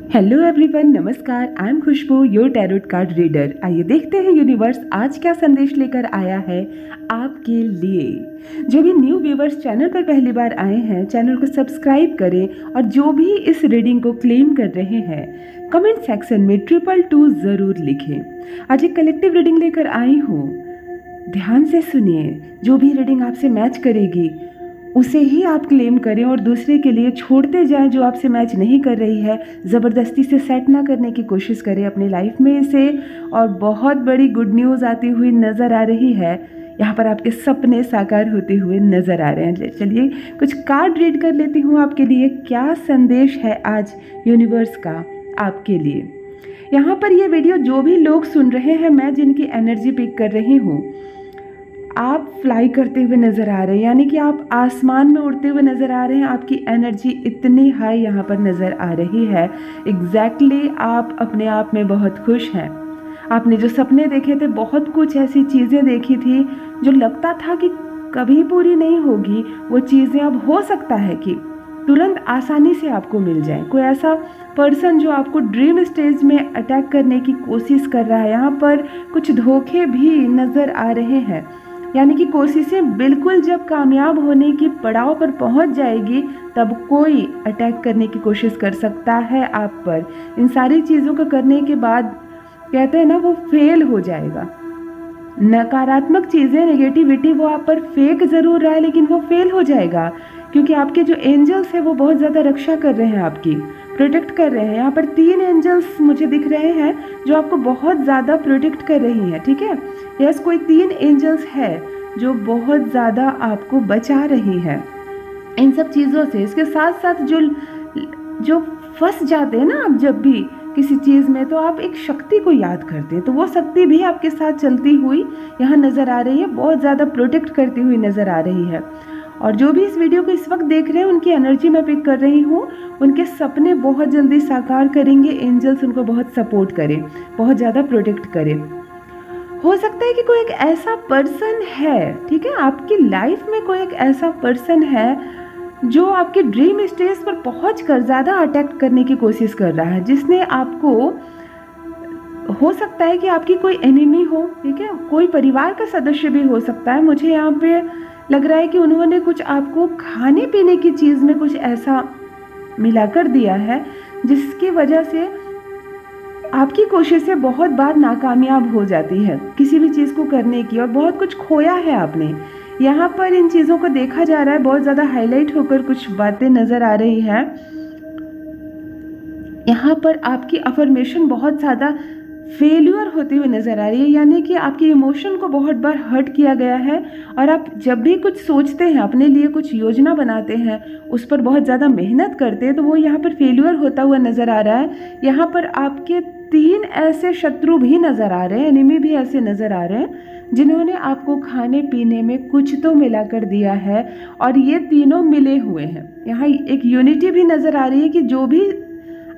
Hello everyone, नमस्कार। I am Khushbu, your tarot card reader. आइए देखते हैं यूनिवर्स आज क्या संदेश लेकर आया है आपके लिए। जो भी न्यू व्यूवर्स चैनल पर पहली बार आए हैं, चैनल को सब्सक्राइब करें और जो भी इस रीडिंग को क्लेम कर रहे हैं कमेंट सेक्शन में 222 ज़रूर लिखें। आज एक कलेक्टिव रीडिंग लेकर आई हूँ, ध्यान से सुनिए। जो भी रीडिंग आपसे मैच करेगी उसे ही आप क्लेम करें और दूसरे के लिए छोड़ते जाएं जो आपसे मैच नहीं कर रही है। ज़बरदस्ती से सेट ना करने की कोशिश करें अपनी लाइफ में इसे। और बहुत बड़ी गुड न्यूज़ आती हुई नज़र आ रही है। यहाँ पर आपके सपने साकार होते हुए नज़र आ रहे हैं। चलिए कुछ कार्ड रीड कर लेती हूँ आपके लिए। क्या संदेश है आज यूनिवर्स का आपके लिए। यहाँ पर ये वीडियो जो भी लोग सुन रहे हैं, मैं जिनकी एनर्जी पिक कर रही हूँ, आप फ्लाई करते हुए नज़र आ रहे हैं, यानी कि आप आसमान में उड़ते हुए नज़र आ रहे हैं। आपकी एनर्जी इतनी हाई यहाँ पर नज़र आ रही है। एग्जैक्टली आप अपने आप में बहुत खुश हैं। आपने जो सपने देखे थे, बहुत कुछ ऐसी चीज़ें देखी थी जो लगता था कि कभी पूरी नहीं होगी, वो चीज़ें अब हो सकता है कि तुरंत आसानी से आपको मिल जाए। कोई ऐसा पर्सन जो आपको ड्रीम स्टेज में अटैक करने की कोशिश कर रहा है, यहाँ पर कुछ धोखे भी नज़र आ रहे हैं। यानी कि कोशिशें बिल्कुल जब कामयाब होने की पड़ाव पर पहुंच जाएगी, तब कोई अटैक करने की कोशिश कर सकता है आप पर। इन सारी चीज़ों को करने के बाद कहते हैं ना, वो फेल हो जाएगा। नकारात्मक चीज़ें, नेगेटिविटी वो आप पर फेक ज़रूर रहा है, लेकिन वो फेल हो जाएगा क्योंकि आपके जो एंजल्स हैं वो बहुत ज़्यादा रक्षा कर रहे हैं, आपकी प्रोटेक्ट कर रहे हैं। यहाँ पर 3 एंजल्स मुझे दिख रहे हैं जो आपको बहुत ज़्यादा प्रोटेक्ट कर रही हैं। ठीक है, यस, कोई 3 एंजल्स है जो बहुत ज़्यादा आपको बचा रही है इन सब चीज़ों से। इसके साथ साथ जो फंस जाते हैं ना आप जब भी किसी चीज़ में, तो आप एक शक्ति को याद करते हैं, तो वो शक्ति भी आपके साथ चलती हुई यहाँ नज़र आ रही है, बहुत ज़्यादा प्रोटेक्ट करती हुई नज़र आ रही है। और जो भी इस वीडियो को इस वक्त देख रहे हैं, उनकी एनर्जी मैं पिक कर रही हूँ। उनके सपने बहुत जल्दी साकार करेंगे। एंजल्स उनको बहुत सपोर्ट करें, बहुत ज़्यादा प्रोटेक्ट करें। हो सकता है कि कोई एक ऐसा पर्सन है, ठीक है, आपकी लाइफ में कोई एक ऐसा पर्सन है जो आपके ड्रीम स्टेज पर पहुंचकर ज़्यादा अटैक करने की कोशिश कर रहा है, जिसने आपको, हो सकता है कि आपकी कोई एनिमी हो, ठीक है, कोई परिवार का सदस्य भी हो सकता है। मुझे यहाँ पे लग रहा है कि उन्होंने कुछ आपको खाने पीने की चीज़ में कुछ ऐसा मिलाकर दिया है जिसकी वजह से आपकी कोशिशें बहुत बार नाकामयाब हो जाती है किसी भी चीज़ को करने की, और बहुत कुछ खोया है आपने। यहाँ पर इन चीज़ों को देखा जा रहा है, बहुत ज़्यादा हाईलाइट होकर कुछ बातें नज़र आ रही हैं। यहाँ पर आपकी अफर्मेशन बहुत ज़्यादा फेल्यूर होती हुई नज़र आ रही है, यानी कि आपकी इमोशन को बहुत बार हर्ट किया गया है। और आप जब भी कुछ सोचते हैं, अपने लिए कुछ योजना बनाते हैं, उस पर बहुत ज़्यादा मेहनत करते हैं, तो वो यहाँ पर फेल्यूर होता हुआ नज़र आ रहा है। यहाँ पर आपके 3 ऐसे शत्रु भी नज़र आ रहे हैं, एनिमी भी ऐसे नज़र आ रहे हैं, जिन्होंने आपको खाने पीने में कुछ तो मिलाकर दिया है, और ये तीनों मिले हुए हैं। यहाँ एक यूनिटी भी नज़र आ रही है कि जो भी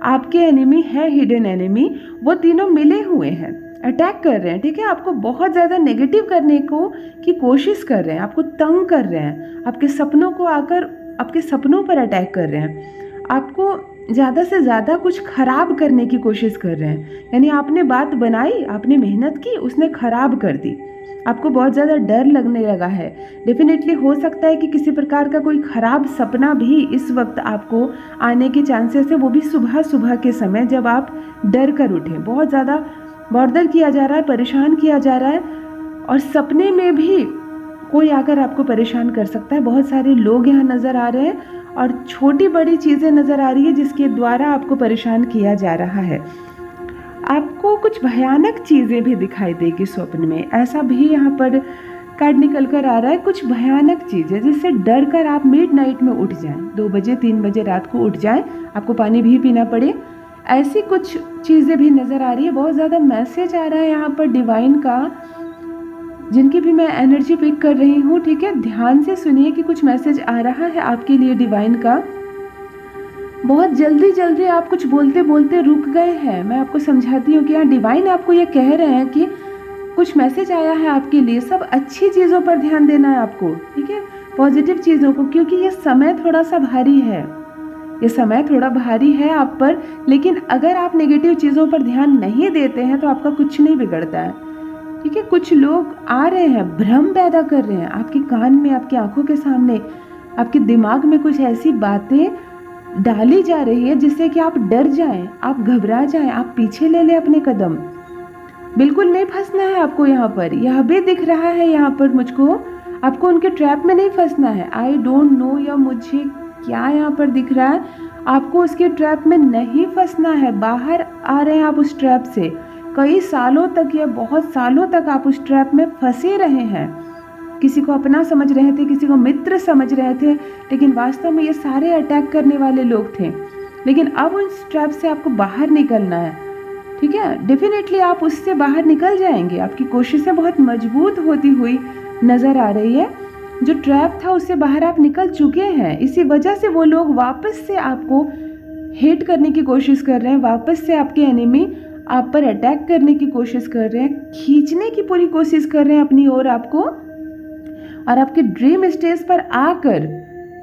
आपके एनिमी है, हिडन एनिमी, वो तीनों मिले हुए हैं, अटैक कर रहे हैं। ठीक है, आपको बहुत ज़्यादा नेगेटिव करने की कोशिश कर रहे हैं, आपको तंग कर रहे हैं, आपके सपनों को आकर आपके सपनों पर अटैक कर रहे हैं, आपको ज़्यादा से ज़्यादा कुछ खराब करने की कोशिश कर रहे हैं। यानी आपने बात बनाई, आपने मेहनत की, उसने खराब कर दी। आपको बहुत ज़्यादा डर लगने लगा है। डेफिनेटली हो सकता है कि किसी प्रकार का कोई ख़राब सपना भी इस वक्त आपको आने के चांसेस है, वो भी सुबह सुबह के समय जब आप डर कर उठें। बहुत ज़्यादा बॉर्डर किया जा रहा है, परेशान किया जा रहा है, और सपने में भी कोई आकर आपको परेशान कर सकता है। बहुत सारे लोग यहाँ नज़र आ रहे हैं और छोटी बड़ी चीज़ें नज़र आ रही है जिसके द्वारा आपको परेशान किया जा रहा है। आपको कुछ भयानक चीज़ें भी दिखाई देगी स्वप्न में, ऐसा भी यहाँ पर कार्ड निकल कर आ रहा है। कुछ भयानक चीज़ें जिससे डर कर आप मिडनाइट में उठ जाएं, 2 बजे 3 बजे रात को उठ जाएं, आपको पानी भी पीना पड़े, ऐसी कुछ चीज़ें भी नज़र आ रही है। बहुत ज़्यादा मैसेज आ रहा है यहाँ पर डिवाइन का, जिनकी भी मैं एनर्जी पिक कर रही हूँ। ठीक है, ध्यान से सुनिए कि कुछ मैसेज आ रहा है आपके लिए डिवाइन का। बहुत जल्दी आप कुछ बोलते बोलते रुक गए हैं। मैं आपको समझाती हूँ कि यहाँ डिवाइन आपको ये कह रहे हैं कि कुछ मैसेज आया है आपके लिए। सब अच्छी चीज़ों पर ध्यान देना है आपको, ठीक है, पॉजिटिव चीज़ों को, क्योंकि ये समय थोड़ा सा भारी है। ये समय थोड़ा भारी है आप पर, लेकिन अगर आप नेगेटिव चीज़ों पर ध्यान नहीं देते हैं तो आपका कुछ नहीं बिगड़ता है। ठीक है, कुछ लोग आ रहे हैं, भ्रम पैदा कर रहे हैं आपके कान में, आपकी आंखों के सामने, आपके दिमाग में कुछ ऐसी बातें डाली जा रही है जिससे कि आप डर जाएं, आप घबरा जाएं, आप पीछे ले लें अपने कदम। बिल्कुल नहीं फंसना है आपको यहाँ पर। यह भी दिख रहा है यहाँ पर मुझको, आपको उनके ट्रैप में नहीं फंसना है। आई डोंट नो या मुझे क्या यहाँ पर दिख रहा है, आपको उसके ट्रैप में नहीं फंसना है। बाहर आ रहे हैं आप उस ट्रैप से, कई सालों तक या बहुत सालों तक आप उस ट्रैप में फंसे रहे हैं। किसी को अपना समझ रहे थे, किसी को मित्र समझ रहे थे, लेकिन वास्तव में ये सारे अटैक करने वाले लोग थे। लेकिन अब उस ट्रैप से आपको बाहर निकलना है। ठीक है, डेफिनेटली आप उससे बाहर निकल जाएंगे। आपकी कोशिशें बहुत मजबूत होती हुई नजर आ रही है। जो ट्रैप था उससे बाहर आप निकल चुके हैं। इसी वजह से वो लोग वापस से आपको हेट करने की कोशिश कर रहे हैं, वापस से आपके एनिमी आप पर अटैक करने की कोशिश कर रहे हैं, खींचने की पूरी कोशिश कर रहे हैं अपनी ओर आपको, और आपके ड्रीम स्टेज पर आकर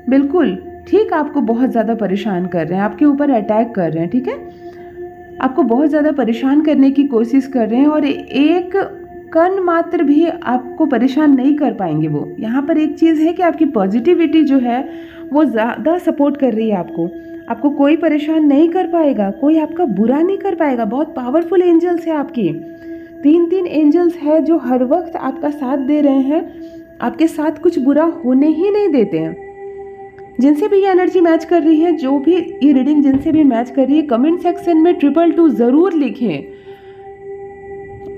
बिल्कुल ठीक आपको बहुत ज़्यादा परेशान कर रहे हैं, आपके ऊपर अटैक कर रहे हैं। ठीक है, आपको बहुत ज़्यादा परेशान करने की कोशिश कर रहे हैं और एक कण मात्र भी आपको परेशान नहीं कर पाएंगे वो। यहाँ पर एक चीज़ है कि आपकी पॉजिटिविटी जो है वो ज़्यादा सपोर्ट कर रही है आपको कोई परेशान नहीं कर पाएगा, कोई आपका बुरा नहीं कर पाएगा। बहुत पावरफुल एंजल्स है आपकी, 3 एंजल्स है जो हर वक्त आपका साथ दे रहे हैं, आपके साथ कुछ बुरा होने ही नहीं देते हैं। जिनसे भी ये एनर्जी मैच कर रही है, जो भी ये रीडिंग जिनसे भी मैच कर रही है, कमेंट सेक्शन में 222 ज़रूर लिखें।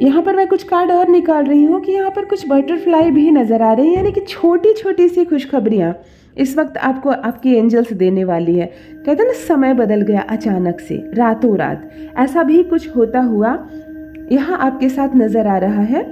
यहाँ पर मैं कुछ कार्ड और निकाल रही हूँ कि यहाँ पर कुछ बटरफ्लाई भी नज़र आ रही है, यानी कि छोटी छोटी सी खुशखबरियाँ इस वक्त आपको आपकी एंजल्स देने वाली है। कहते हैं ना, समय बदल गया अचानक से, रातों रात, ऐसा भी कुछ होता हुआ यहाँ आपके साथ नज़र आ रहा है।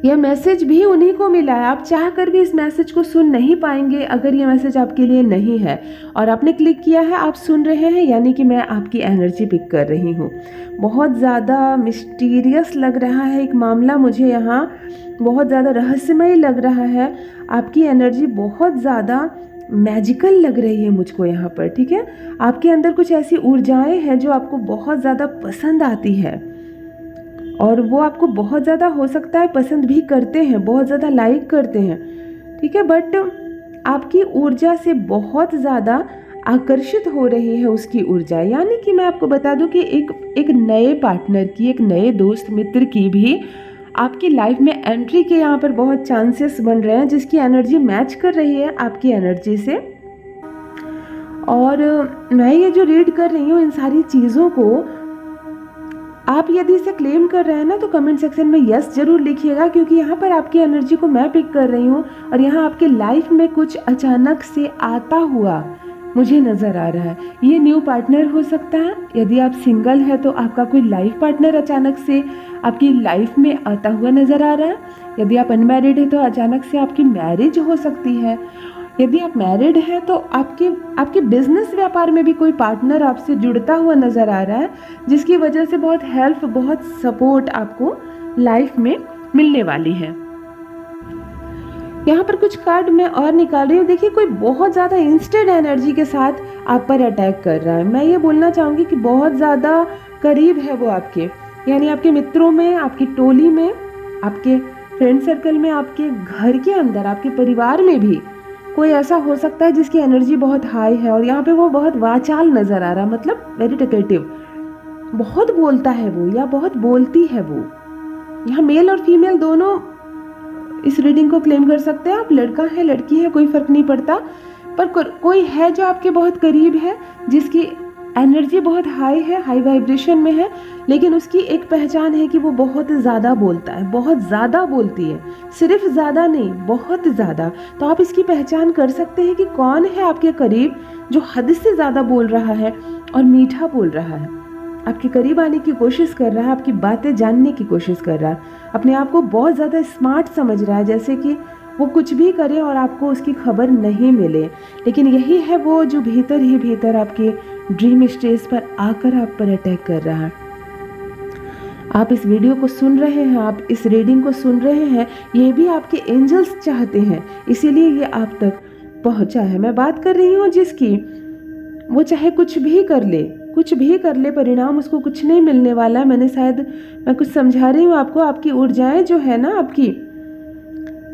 यह मैसेज भी उन्हीं को मिला है। आप चाह कर भी इस मैसेज को सुन नहीं पाएंगे अगर ये मैसेज आपके लिए नहीं है, और आपने क्लिक किया है, आप सुन रहे हैं, यानी कि मैं आपकी एनर्जी पिक कर रही हूँ। बहुत ज़्यादा मिस्टीरियस लग रहा है एक मामला मुझे यहाँ, बहुत ज़्यादा रहस्यमय लग रहा है। आपकी एनर्जी बहुत ज़्यादा मैजिकल लग रही है मुझको यहाँ पर। ठीक है, आपके अंदर कुछ ऐसी ऊर्जाएँ हैं जो आपको बहुत ज़्यादा पसंद आती है, और वो आपको बहुत ज़्यादा हो सकता है पसंद भी करते हैं, बहुत ज़्यादा लाइक करते हैं। ठीक है, बट आपकी ऊर्जा से बहुत ज़्यादा आकर्षित हो रही है उसकी ऊर्जा। यानी कि मैं आपको बता दूं कि एक नए पार्टनर की, एक नए दोस्त मित्र की भी आपकी लाइफ में एंट्री के यहाँ पर बहुत चांसेस बन रहे हैं, जिसकी एनर्जी मैच कर रही है आपकी एनर्जी से। और मैं ये जो रीड कर रही हूँ, इन सारी चीज़ों को आप यदि इसे क्लेम कर रहे हैं ना, तो कमेंट सेक्शन में यस जरूर लिखिएगा, क्योंकि यहाँ पर आपकी एनर्जी को मैं पिक कर रही हूँ और यहाँ आपके लाइफ में कुछ अचानक से आता हुआ मुझे नज़र आ रहा है। ये न्यू पार्टनर हो सकता है। यदि आप सिंगल है तो आपका कोई लाइफ पार्टनर अचानक से आपकी लाइफ में आता हुआ नज़र आ रहा है। यदि आप अनमैरिड है तो अचानक से आपकी मैरिज हो सकती है। यदि आप मैरिड हैं तो आपके बिजनेस व्यापार में भी कोई पार्टनर आपसे जुड़ता हुआ नज़र आ रहा है, जिसकी वजह से बहुत हेल्प, बहुत सपोर्ट आपको लाइफ में मिलने वाली है। यहाँ पर कुछ कार्ड मैं और निकाल रही हूँ। देखिए, कोई बहुत ज़्यादा इंस्टेंट एनर्जी के साथ आप पर अटैक कर रहा है। मैं ये बोलना चाहूँगी कि बहुत ज़्यादा करीब है वो आपके, यानी आपके मित्रों में, आपकी टोली में, आपके फ्रेंड सर्कल में, आपके घर के अंदर, आपके परिवार में भी कोई ऐसा हो सकता है जिसकी एनर्जी बहुत हाई है। और यहाँ पे वो बहुत वाचाल नज़र आ रहा है, मतलब वेरी टॉकेटिव, बहुत बोलता है वो या बहुत बोलती है वो। यहाँ मेल और फीमेल दोनों इस रीडिंग को क्लेम कर सकते हैं। आप लड़का है, लड़की है, कोई फ़र्क नहीं पड़ता, पर कोई है जो आपके बहुत करीब है, जिसकी एनर्जी बहुत हाई है, हाई वाइब्रेशन में है, लेकिन उसकी एक पहचान है कि वो बहुत ज़्यादा बोलता है, बहुत ज़्यादा बोलती है, सिर्फ ज़्यादा नहीं, बहुत ज़्यादा। तो आप इसकी पहचान कर सकते हैं कि कौन है आपके करीब जो हद से ज़्यादा बोल रहा है और मीठा बोल रहा है, आपके करीब आने की कोशिश कर रहा है, आपकी बातें जानने की कोशिश कर रहा है, अपने आप को बहुत ज़्यादा स्मार्ट समझ रहा है, जैसे कि वो कुछ भी करे और आपको उसकी खबर नहीं मिले। लेकिन यही है वो जो भीतर ही भीतर आपके ड्रीम स्टेज पर आकर आप पर अटैक कर रहा है। आप इस वीडियो को सुन रहे हैं, आप इस रीडिंग को सुन रहे हैं, ये भी आपके एंजल्स चाहते हैं, इसीलिए ये आप तक पहुंचा है। मैं बात कर रही हूँ जिसकी वो चाहे कुछ भी कर ले, कुछ भी कर ले, परिणाम उसको कुछ नहीं मिलने वाला है। मैं कुछ समझा रही हूँ आपको। आपकी ऊर्जाएं जो है ना आपकी,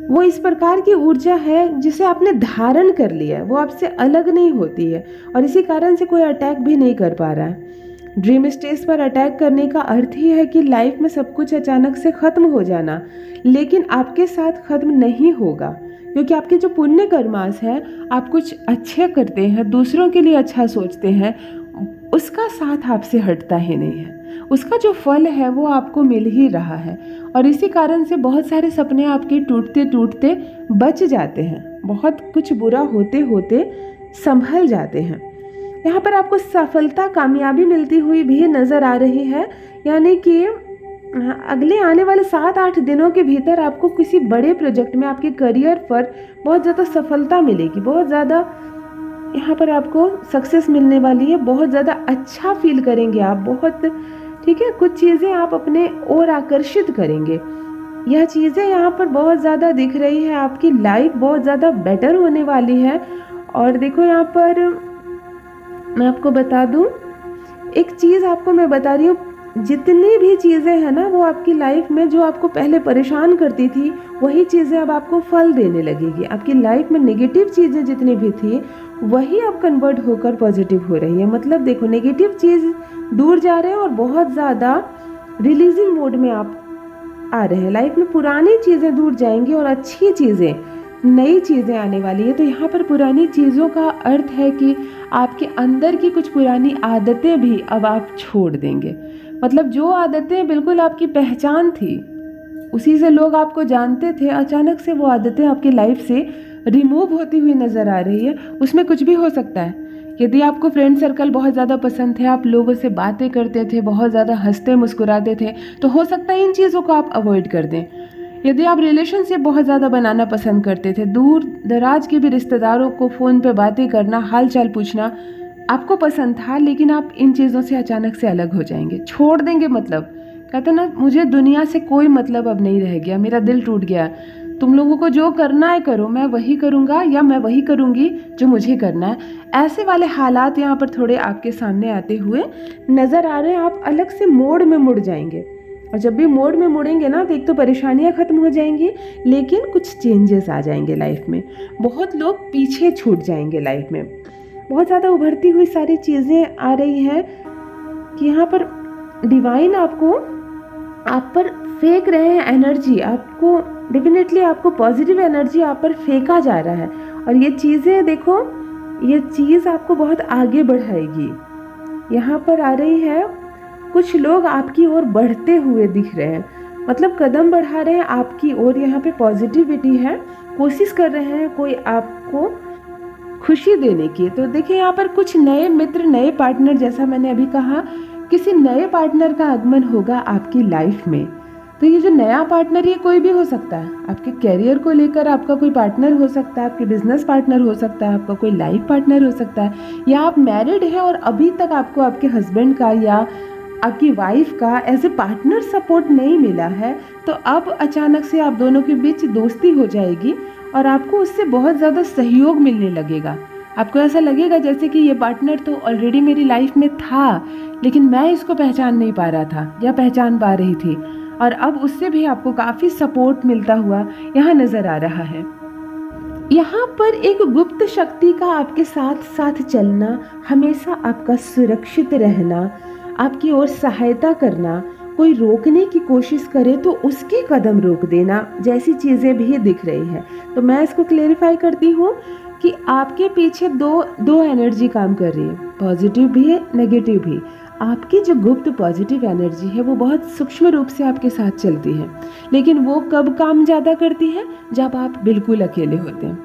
वो इस प्रकार की ऊर्जा है जिसे आपने धारण कर लिया है, वो आपसे अलग नहीं होती है और इसी कारण से कोई अटैक भी नहीं कर पा रहा है। ड्रीम स्टेज पर अटैक करने का अर्थ ही है कि लाइफ में सब कुछ अचानक से खत्म हो जाना, लेकिन आपके साथ खत्म नहीं होगा, क्योंकि आपके जो पुण्य कर्मास है, आप कुछ अच्छे करते हैं, दूसरों के लिए अच्छा सोचते हैं, उसका साथ आपसे हटता ही नहीं है। उसका जो फल है वो आपको मिल ही रहा है और इसी कारण से बहुत सारे सपने आपके टूटते टूटते बच जाते हैं, बहुत कुछ बुरा होते होते संभल जाते हैं। यहाँ पर आपको सफलता, कामयाबी मिलती हुई भी नज़र आ रही है, यानी कि अगले आने वाले 7-8 दिनों के भीतर आपको किसी बड़े प्रोजेक्ट में, आपके करियर पर बहुत ज़्यादा सफलता मिलेगी, बहुत ज़्यादा यहाँ पर आपको सक्सेस मिलने वाली है, बहुत ज़्यादा अच्छा फील करेंगे आप, बहुत ठीक है। कुछ चीज़ें आप अपने ओर आकर्षित करेंगे, यह चीज़ें यहाँ पर बहुत ज़्यादा दिख रही है। आपकी लाइफ बहुत ज़्यादा बेटर होने वाली है। और देखो यहाँ पर मैं आपको बता दूँ एक चीज़, आपको मैं बता रही हूँ, जितनी भी चीज़ें हैं ना वो आपकी लाइफ में जो आपको पहले परेशान करती थी, वही चीज़ें अब आपको फल देने लगेगी। आपकी लाइफ में नेगेटिव चीज़ें जितनी भी थी वही अब कन्वर्ट होकर पॉजिटिव हो रही है। मतलब देखो, नेगेटिव चीज़ दूर जा रहे हैं और बहुत ज़्यादा रिलीजिंग मोड में आप आ रहे हैं। लाइफ में पुरानी चीज़ें दूर जाएंगी और अच्छी चीज़ें, नई चीज़ें आने वाली है। तो यहाँ पर पुरानी चीज़ों का अर्थ है कि आपके अंदर की कुछ पुरानी आदतें भी अब आप छोड़ देंगे। मतलब जो आदतें बिल्कुल आपकी पहचान थी, उसी से लोग आपको जानते थे, अचानक से वो आदतें आपकी लाइफ से रिमूव होती हुई नज़र आ रही है। उसमें कुछ भी हो सकता है। यदि आपको फ्रेंड सर्कल बहुत ज़्यादा पसंद थे, आप लोगों से बातें करते थे, बहुत ज़्यादा हंसते मुस्कुराते थे, तो हो सकता है इन चीज़ों को आप अवॉइड कर दें। यदि आप रिलेशनशिप बहुत ज़्यादा बनाना पसंद करते थे, दूर दराज के भी रिश्तेदारों को फ़ोन पे बातें करना, हाल चाल पूछना आपको पसंद था, लेकिन आप इन चीज़ों से अचानक से अलग हो जाएंगे, छोड़ देंगे। मतलब कहते ना, मुझे दुनिया से कोई मतलब अब नहीं रह गया, मेरा दिल टूट गया, तुम लोगों को जो करना है करो, मैं वही करूँगा या मैं वही करूँगी जो मुझे करना है। ऐसे वाले हालात यहाँ पर थोड़े आपके सामने आते हुए नज़र आ रहे हैं। आप अलग से मोड़ में मुड़ जाएंगे और जब भी मोड़ में मुड़ेंगे ना, तो एक तो परेशानियाँ ख़त्म हो जाएंगी, लेकिन कुछ चेंजेस आ जाएंगे लाइफ में। बहुत लोग पीछे छूट जाएंगे लाइफ में। बहुत ज़्यादा उभरती हुई सारी चीज़ें आ रही हैं कि यहाँ पर डिवाइन आपको, आप पर फेंक रहे हैं एनर्जी, आपको डेफिनेटली आपको पॉजिटिव एनर्जी आप पर फेंका जा रहा है। और ये चीज़ें देखो, ये चीज़ आपको बहुत आगे बढ़ाएगी। यहाँ पर आ रही है, कुछ लोग आपकी ओर बढ़ते हुए दिख रहे हैं, मतलब कदम बढ़ा रहे हैं आपकी ओर। यहाँ पे पॉजिटिविटी है, कोशिश कर रहे हैं कोई आपको खुशी देने की। तो देखिए यहाँ पर कुछ नए मित्र, नए पार्टनर, जैसा मैंने अभी कहा, किसी नए पार्टनर का आगमन होगा आपकी लाइफ में। तो ये जो नया पार्टनर, ये कोई भी हो सकता है। आपके कैरियर को लेकर आपका कोई पार्टनर हो सकता है, आपके बिजनेस पार्टनर हो सकता है, आपका कोई लाइफ पार्टनर हो सकता है, या आप मैरिड हैं और अभी तक आपको आपके हस्बैंड का या आपकी वाइफ का एज ए पार्टनर सपोर्ट नहीं मिला है, तो अब अचानक से आप दोनों के बीच दोस्ती हो जाएगी और आपको उससे बहुत ज़्यादा सहयोग मिलने लगेगा। आपको ऐसा लगेगा जैसे कि ये पार्टनर तो ऑलरेडी मेरी लाइफ में था, लेकिन मैं इसको पहचान नहीं पा रहा था या पहचान पा रही थी, और अब उससे भी आपको काफ़ी सपोर्ट मिलता हुआ यहाँ नज़र आ रहा है। यहाँ पर एक गुप्त शक्ति का आपके साथ साथ चलना, हमेशा आपका सुरक्षित रहना, आपकी ओर सहायता करना, कोई रोकने की कोशिश करे तो उसके कदम रोक देना, जैसी चीज़ें भी दिख रही है। तो मैं इसको क्लेरिफाई करती हूँ कि आपके पीछे दो एनर्जी काम कर रही है, पॉजिटिव भी है, नेगेटिव भी। आपकी जो गुप्त पॉजिटिव एनर्जी है वो बहुत सूक्ष्म रूप से आपके साथ चलती है, लेकिन वो कब काम ज़्यादा करती है? जब आप बिल्कुल अकेले होते हैं।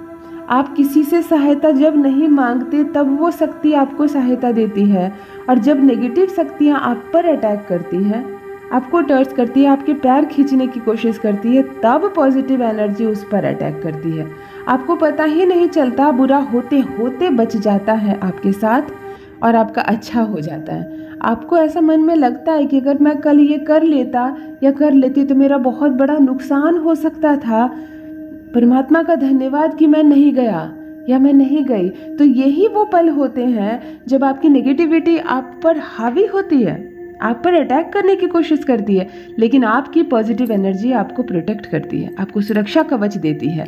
आप किसी से सहायता जब नहीं मांगते, तब वो शक्ति आपको सहायता देती है। और जब नेगेटिव शक्तियाँ आप पर अटैक करती हैं, आपको टच करती है, आपके पैर खींचने की कोशिश करती है, तब पॉजिटिव एनर्जी उस पर अटैक करती है। आपको पता ही नहीं चलता, बुरा होते होते बच जाता है आपके साथ और आपका अच्छा हो जाता है। आपको ऐसा मन में लगता है कि अगर मैं कल ये कर लेता या कर लेती तो मेरा बहुत बड़ा नुकसान हो सकता था। परमात्मा का धन्यवाद कि मैं नहीं गया, या मैं नहीं गई। तो यही वो पल होते हैं जब आपकी नेगेटिविटी आप पर हावी होती है, आप पर अटैक करने की कोशिश करती है, लेकिन आपकी पॉजिटिव एनर्जी आपको प्रोटेक्ट करती है, आपको सुरक्षा कवच देती है।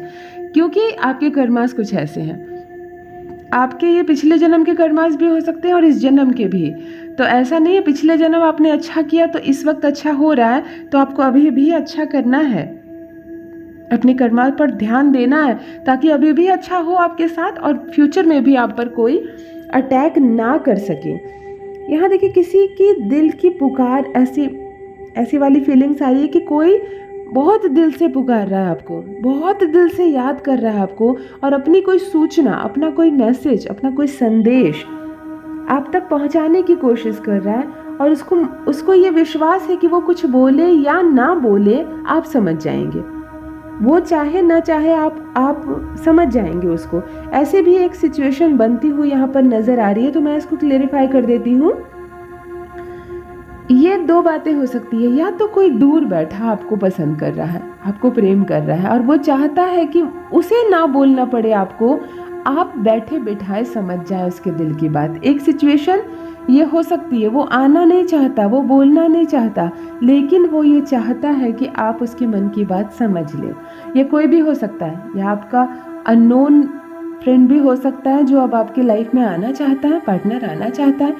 क्योंकि आपके कर्मास कुछ ऐसे हैं, आपके ये पिछले जन्म के कर्मास भी हो सकते हैं और इस जन्म के भी। तो ऐसा नहीं है पिछले जन्म आपने अच्छा किया तो इस वक्त अच्छा हो रहा है, तो आपको अभी भी अच्छा करना है, अपने कर्मा पर ध्यान देना है, ताकि अभी भी अच्छा हो आपके साथ और फ्यूचर में भी आप पर कोई अटैक ना कर सके। यहाँ देखिए, किसी की दिल की पुकार ऐसी वाली फीलिंग्स आ रही है कि कोई बहुत दिल से पुकार रहा है आपको, बहुत दिल से याद कर रहा है आपको, और अपनी कोई सूचना, अपना कोई मैसेज, अपना कोई संदेश आप तक पहुंचाने की कोशिश कर रहा है। और उसको ये विश्वास है कि वो कुछ बोले या ना बोले आप समझ जाएंगे, वो चाहे ना चाहे आप समझ जाएंगे उसको। ऐसे भी एक सिचुएशन बनती हुई यहाँ पर नजर आ रही है, तो मैं इसको क्लेरिफाई कर देती हूँ। ये दो बातें हो सकती है, या तो कोई दूर बैठा आपको पसंद कर रहा है, आपको प्रेम कर रहा है, और वो चाहता है कि उसे ना बोलना पड़े आपको, आप बैठे बिठाए समझ जाए उसके दिल की बात। एक सिचुएशन ये हो सकती है, वो आना नहीं चाहता, वो बोलना नहीं चाहता, लेकिन वो ये चाहता है कि आप उसके मन की बात समझ लें। ये कोई भी हो सकता है, या आपका अननोन फ्रेंड भी हो सकता है जो अब आपकी लाइफ में आना चाहता है, पार्टनर आना चाहता है।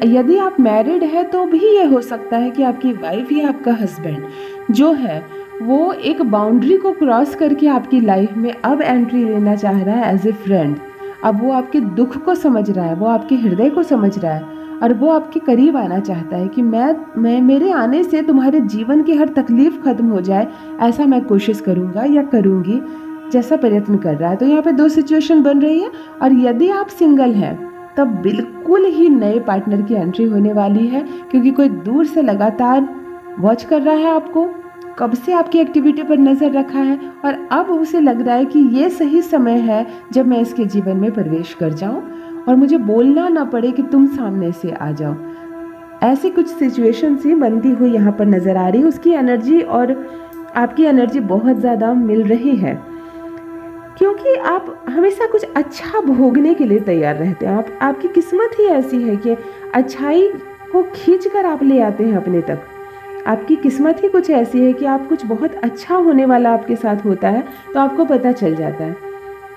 यदि आप मैरिड है तो भी ये हो सकता है कि आपकी वाइफ या आपका हस्बैंड जो है वो एक बाउंड्री को क्रॉस करके आपकी लाइफ में अब एंट्री लेना चाह रहा है एज ए फ्रेंड। अब वो आपके दुख को समझ रहा है, वो आपके हृदय को समझ रहा है, और वो आपके करीब आना चाहता है कि मैं मेरे आने से तुम्हारे जीवन की हर तकलीफ खत्म हो जाए, ऐसा मैं कोशिश करूँगा या करूँगी, जैसा प्रयत्न कर रहा है। तो यहाँ पे दो सिचुएशन बन रही है। और यदि आप सिंगल हैं तब बिल्कुल ही नए पार्टनर की एंट्री होने वाली है, क्योंकि कोई दूर से लगातार वॉच कर रहा है आपको, कब से आपकी एक्टिविटी पर नज़र रखा है, और अब उसे लग रहा है कि ये सही समय है जब मैं इसके जीवन में प्रवेश कर जाऊं और मुझे बोलना ना पड़े कि तुम सामने से आ जाओ। ऐसी कुछ सिचुएशन सी बनती हुई यहाँ पर नज़र आ रही है। उसकी एनर्जी और आपकी एनर्जी बहुत ज़्यादा मिल रही है, क्योंकि आप हमेशा कुछ अच्छा भोगने के लिए तैयार रहते हैं। आपकी किस्मत ही ऐसी है कि अच्छाई को खींच कर आप ले आते हैं अपने तक। आपकी किस्मत ही कुछ ऐसी है कि आप कुछ बहुत अच्छा होने वाला आपके साथ होता है तो आपको पता चल जाता है,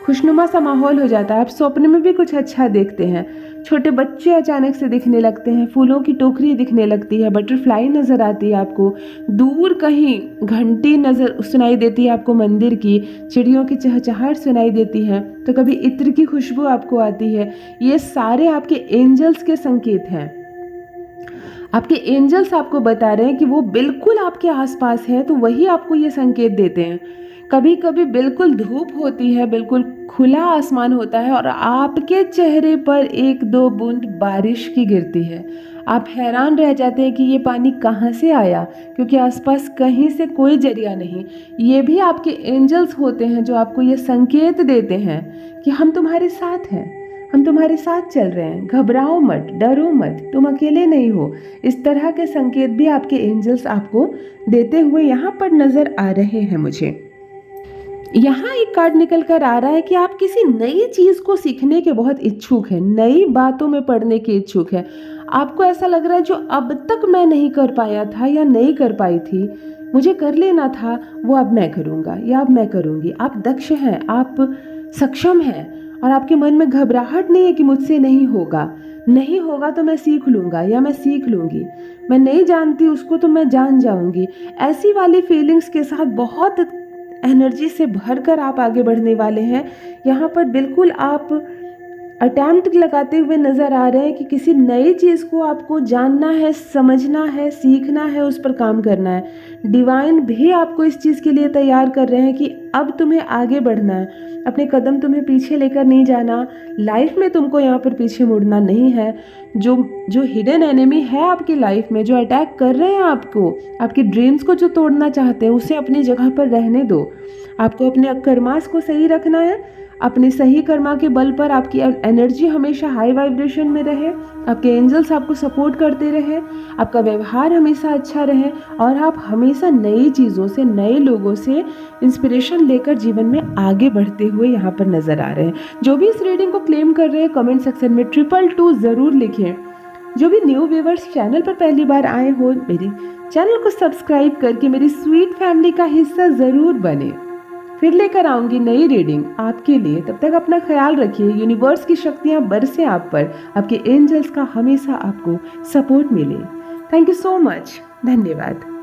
खुशनुमा सा माहौल हो जाता है, आप सपने में भी कुछ अच्छा देखते हैं। छोटे बच्चे अचानक से दिखने लगते हैं, फूलों की टोकरी दिखने लगती है, बटरफ्लाई नज़र आती है आपको, दूर कहीं घंटी नज़र सुनाई देती है आपको मंदिर की, चिड़ियों की चहचहाहट सुनाई देती है, तो कभी इत्र की खुशबू आपको आती है। ये सारे आपके एंजल्स के संकेत हैं। आपके एंजल्स आपको बता रहे हैं कि वो बिल्कुल आपके आसपास हैं, तो वही आपको ये संकेत देते हैं। कभी कभी बिल्कुल धूप होती है, बिल्कुल खुला आसमान होता है और आपके चेहरे पर एक दो बूंद बारिश की गिरती है। आप हैरान रह जाते हैं कि ये पानी कहाँ से आया, क्योंकि आसपास कहीं से कोई जरिया नहीं। ये भी आपके एंजल्स होते हैं जो आपको ये संकेत देते हैं कि हम तुम्हारे साथ हैं, हम तुम्हारे साथ चल रहे हैं, घबराओ मत, डरो मत, तुम अकेले नहीं हो। इस तरह के संकेत भी आपके एंजल्स आपको देते हुए यहाँ पर नज़र आ रहे हैं मुझे। यहाँ एक कार्ड निकल कर आ रहा है कि आप किसी नई चीज़ को सीखने के बहुत इच्छुक हैं, नई बातों में पढ़ने के इच्छुक हैं। आपको ऐसा लग रहा है जो अब तक मैं नहीं कर पाया था या नहीं कर पाई थी, मुझे कर लेना था, वो अब मैं करूँगा या अब मैं करूँगी। आप दक्ष हैं, आप सक्षम हैं, और आपके मन में घबराहट नहीं है कि मुझसे नहीं होगा तो मैं सीख लूँगा या मैं सीख लूँगी, मैं नहीं जानती उसको तो मैं जान जाऊँगी। ऐसी वाली फीलिंग्स के साथ बहुत एनर्जी से भरकर आप आगे बढ़ने वाले हैं। यहाँ पर बिल्कुल आप अटेम्प्ट लगाते हुए नज़र आ रहे हैं कि किसी नई चीज़ को आपको जानना है, समझना है, सीखना है, उस पर काम करना है। डिवाइन भी आपको इस चीज़ के लिए तैयार कर रहे हैं कि अब तुम्हें आगे बढ़ना है, अपने कदम तुम्हें पीछे लेकर नहीं जाना, लाइफ में तुमको यहाँ पर पीछे मुड़ना नहीं है। जो हिडन एनिमी है आपकी लाइफ में, जो अटैक कर रहे हैं आपको, आपके ड्रीम्स को जो तोड़ना चाहते हैं, उसे अपनी जगह पर रहने दो। आपको अपने कर्मास को सही रखना है, अपने सही कर्मा के बल पर आपकी एनर्जी हमेशा हाई वाइब्रेशन में रहे, आपके एंजल्स आपको सपोर्ट करते रहे, आपका व्यवहार हमेशा अच्छा रहे और आप हमेशा नई चीज़ों से, नए लोगों से इंस्पिरेशन लेकर जीवन में आगे बढ़ते हुए यहाँ पर नज़र आ रहे हैं। जो भी इस रीडिंग को क्लेम कर रहे हैं कमेंट सेक्शन में 222 ज़रूर लिखें। जो भी न्यू व्यूवर्स चैनल पर पहली बार आए हो, मेरे चैनल को सब्सक्राइब करके मेरी स्वीट फैमिली का हिस्सा ज़रूर बने। फिर लेकर आऊंगी नई रीडिंग आपके लिए। तब तक अपना ख्याल रखिए। यूनिवर्स की शक्तियाँ बरसें आप पर, आपके एंजल्स का हमेशा आपको सपोर्ट मिले। Thank you so much. धन्यवाद।